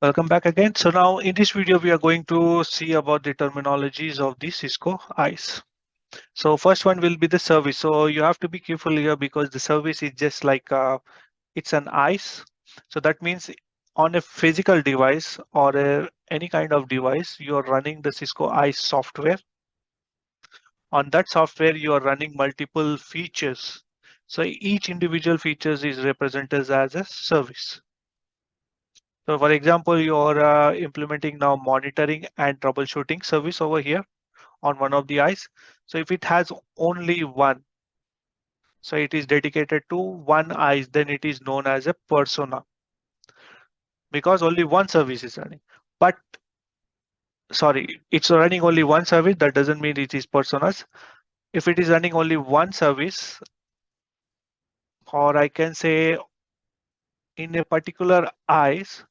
Welcome back again. So now in this video, we are going to see about the terminologies of the Cisco ISE. So first one will be the service. So you have to be careful here because the service is just like it's an ISE. So that means on a physical device or any kind of device, you are running the Cisco ISE software. On that software, you are running multiple features. So each individual features is represented as a service. So for example, you're implementing now monitoring and troubleshooting service over here on one of the ISE. So if it has only one, so it is dedicated to one ISE, then it is known as a persona because only one service is running. But sorry, it's running only one service. That doesn't mean it is personas. If it is running only one service, or I can say in a particular ISE,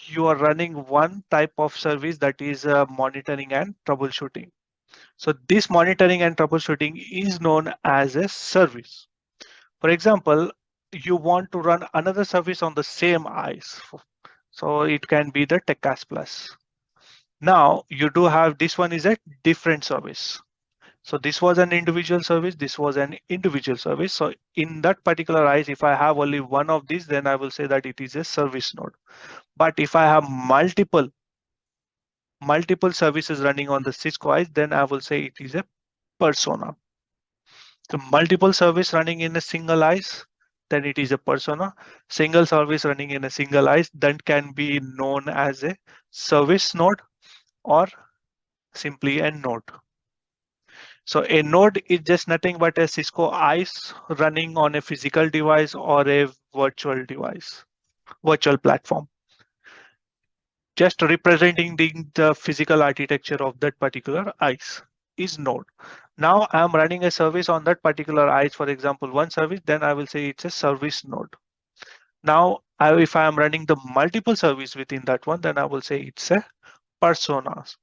you are running one type of service that is monitoring and troubleshooting. So this monitoring and troubleshooting is known as a service. For example, you want to run another service on the same ISE. So it can be the TechCast Plus. Now you do have this one is a different service. So this was an individual service, this was an individual service. So in that particular ISE, if I have only one of these, then I will say that it is a service node. But if I have multiple services running on the Cisco ISE, then I will say it is a persona. So multiple service running in a single ISE, then it is a persona. Single service running in a single ISE, then can be known as a service node or simply a node. So a node is just nothing but a Cisco ISE running on a physical device or a virtual device, virtual platform, just representing the physical architecture of that particular ISE is node. Now I'm running a service on that particular ISE, for example, one service, then I will say it's a service node. Now, if I am running the multiple service within that one, then I will say it's a personas.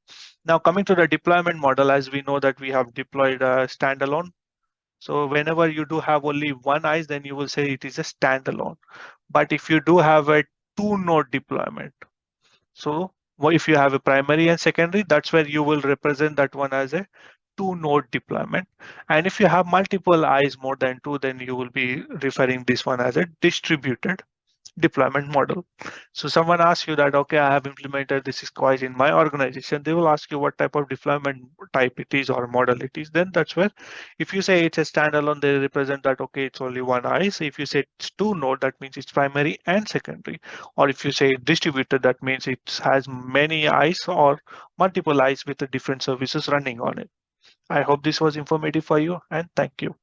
Now coming to the deployment model, as we know that we have deployed a standalone. So whenever you do have only one ISE, then you will say it is a standalone. But if you do have a two node deployment, so if you have a primary and secondary, that's where you will represent that one as a two node deployment. And if you have multiple ISE more than two, then you will be referring this one as a distributed deployment model. So someone asks you that, okay, I have implemented this is quite in my organization. They will ask you what type of deployment type it is or model it is. Then that's where, if you say it's a standalone, they represent that, okay, it's only one ISE. If you say it's two node, that means it's primary and secondary. Or if you say distributed, that means it has many ISE or multiple ISE with the different services running on it. I hope this was informative for you and thank you.